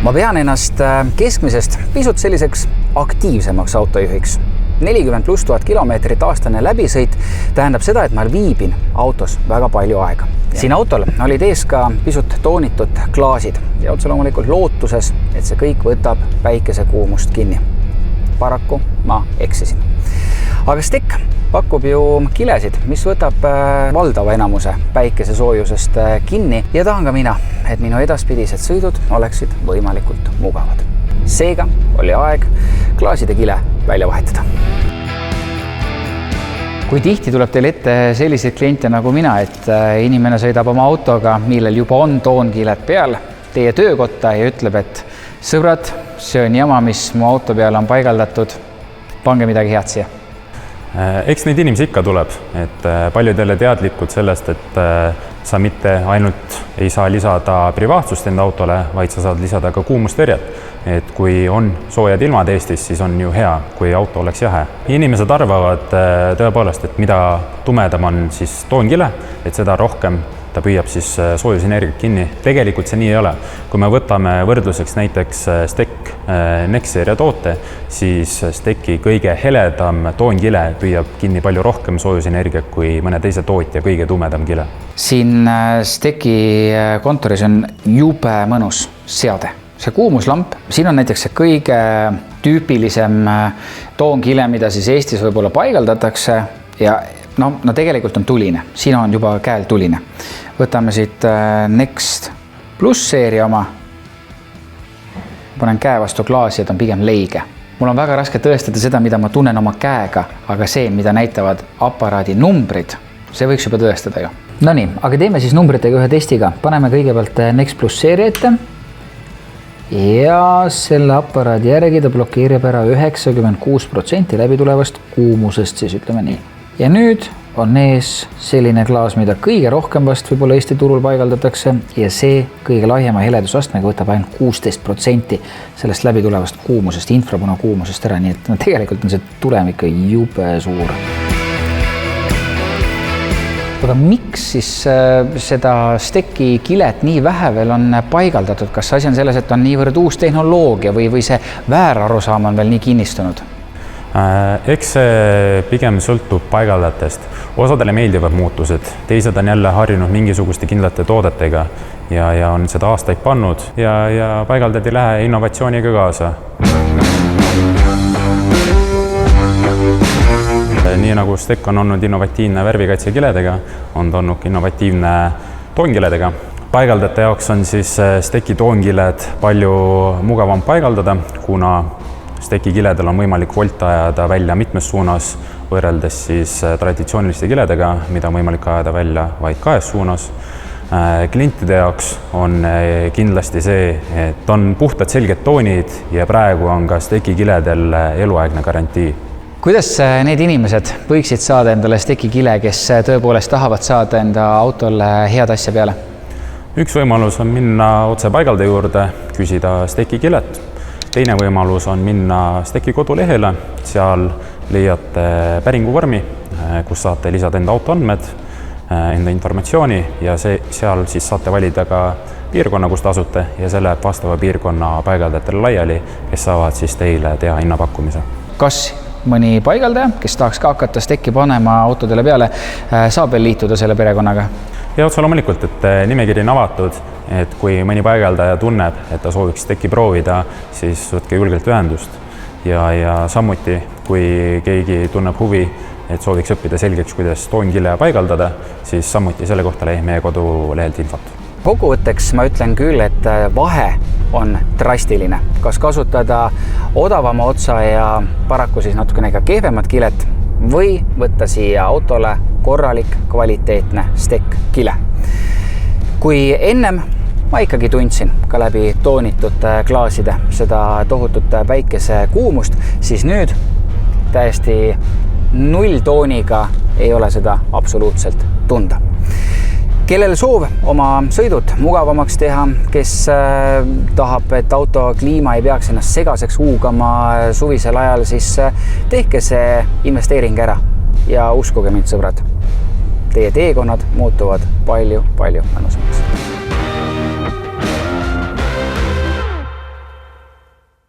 Ma pean ennast keskmisest pisut selliseks aktiivsemaks autojuhiks. 40+ kilomeetrit aastane läbisõit tähendab seda, et ma viibin autos väga palju aega. Siin autol olid ees ka pisut toonitud klaasid ja otse loomulikult lootuses, et see kõik võtab päikesekuumust kinni. Paraku ma eksisin. Aga STEK pakub ju kilesid, mis võtab valdava enamuse päikesesoojusest kinni ja tahan ka mina, et minu edaspidised sõidud oleksid võimalikult mugavad. Seega oli aeg klaaside kile välja vahetada. Kui tihti tuleb teil ette selliseid kliente nagu mina, et inimene sõidab oma autoga, millel juba on toonkiled peal, teie töökotta ja ütleb, et sõbrad, see on jama, mis mu auto peale on paigaldatud, pange midagi head siia. Eks neid inimesi ikka tuleb, et paljudele teadlikud sellest, et sa mitte ainult ei saa lisada privaatsust enda autole, vaid sa saad lisada ka kuumustõrjet. Et kui on soojad ilmad Eestis, siis on ju hea, kui auto oleks jahe. Inimesed arvavad tõepoolest, et mida tumedam on siis toonkile, et seda rohkem ta püüab siis soojusenergiat kinni. Tegelikult see nii ei ole. Kui me võtame võrdluseks näiteks STEK Next-seeria toote, siis STEK-i kõige heledam toonkile püüab kinni palju rohkem soojusenergiat kui mõne teise tootja kõige tumedam kile. Siin STEK-i kontoris on jube mõnus seade. See kuumuslamp, siin on näiteks see kõige tüüpilisem toonkile, mida siis Eestis võib-olla paigaldatakse ja no tegelikult on tuline. Siin on juba käel tuline. Võtame siit Next Plus seeria oma. Panen käe vastu klaasi, et on pigem leige. Mul on väga raske tõestada seda, mida ma tunnen oma käega, aga see, mida näitavad aparaadi numbrid, see võiks juba tõestada ju. Nonii, aga teeme siis numbritega ühe testiga. Paneme kõigepealt Next Plus seeria ette. Ja selle aparaadi järgi ta blokeerib ära 96% läbi tulevast kuumusest, siis ütleme nii. Ja nüüd on ees selline klaas, mida kõige rohkem vast võib-olla Eesti turul paigaldatakse ja see kõige laiema heledusastmega võtab ainult 16% sellest läbi tulevast kuumusest, infrapuna kuumusest ära, nii et tegelikult on see tulem ikka jube suur. Aga miks siis seda STEK-i kilet nii vähe veel on paigaldatud? Kas asi on selles, et on niivõrd uus tehnoloogia või see väärarusaam on veel nii kinnistunud? Eks see pigem sõltub paigaldajatest. Osadele meeldivad muutused, teised on jälle harjunud mingisuguste kindlate toodetega ja on seda aastaid pannud ja paigaldajad ei lähe innovatsiooniga kaasa. Nii nagu STEK on olnud innovatiivne värvikaitse kiledega, on ta olnud innovatiivne toonkiledega. Paigaldajate jaoks on siis STEK-i toonkiled palju mugavam paigaldada, kuna STEK-i kiledel on võimalik volt ajada välja mitmes suunas, võrreldes siis traditsiooniliste kiledega, mida on võimalik ajada välja vaid kahes suunas. Klientide jaoks on kindlasti see, et on puhtad selged toonid ja praegu on ka STEK-i kiledel eluaegne garantii. Kuidas need inimesed võiksid saada endale STEK-i kile, kes tõepoolest tahavad saada enda autole head asja peale? Üks võimalus on minna otse paigaldaja juurde, küsida STEK-i kilet. Teine võimalus on minna STEK-i kodulehele, seal leiate päringuvormi, kus saate lisada enda autoandmed, enda informatsiooni ja seal siis saate valida ka piirkonna, kus te asute ja selle vastava piirkonna paigaldajatele laiali, kes saavad siis teile teha hinnapakkumise. Kas mõni paigaldaja, kes tahaks ka hakata STEK-i panema autodele peale, saab veel liituda selle perekonnaga? Ja otse loomulikult, et nimekiri on avatud, et kui mõni paigaldaja tunneb, et ta sooviks STEK-i proovida, siis võtke julgelt ühendust. Ja samuti, kui keegi tunneb huvi, et sooviks õppida selgeks, kuidas toonkile paigaldada, siis samuti selle kohta leih meie kodulehelt infot. Kokkuvõtteks ma ütlen küll, et vahe on drastiline. Kas kasutada odavama otsa ja paraku siis natukene ka kehvemat kilet või võtta siia autole korralik, kvaliteetne STEK-kile. Kui ennem ma ikkagi tundsin ka läbi toonitud klaaside seda tohutut päikesekuumust, siis nüüd täiesti nulltooniga ei ole seda absoluutselt tunda. Kellel soov oma sõidud mugavamaks teha, kes tahab, et auto kliima ei peaks ennast segaseks huugama suvisel ajal, siis tehke see investeering ära ja uskuge mind, sõbrad, teie teekonnad muutuvad palju mõnusamaks.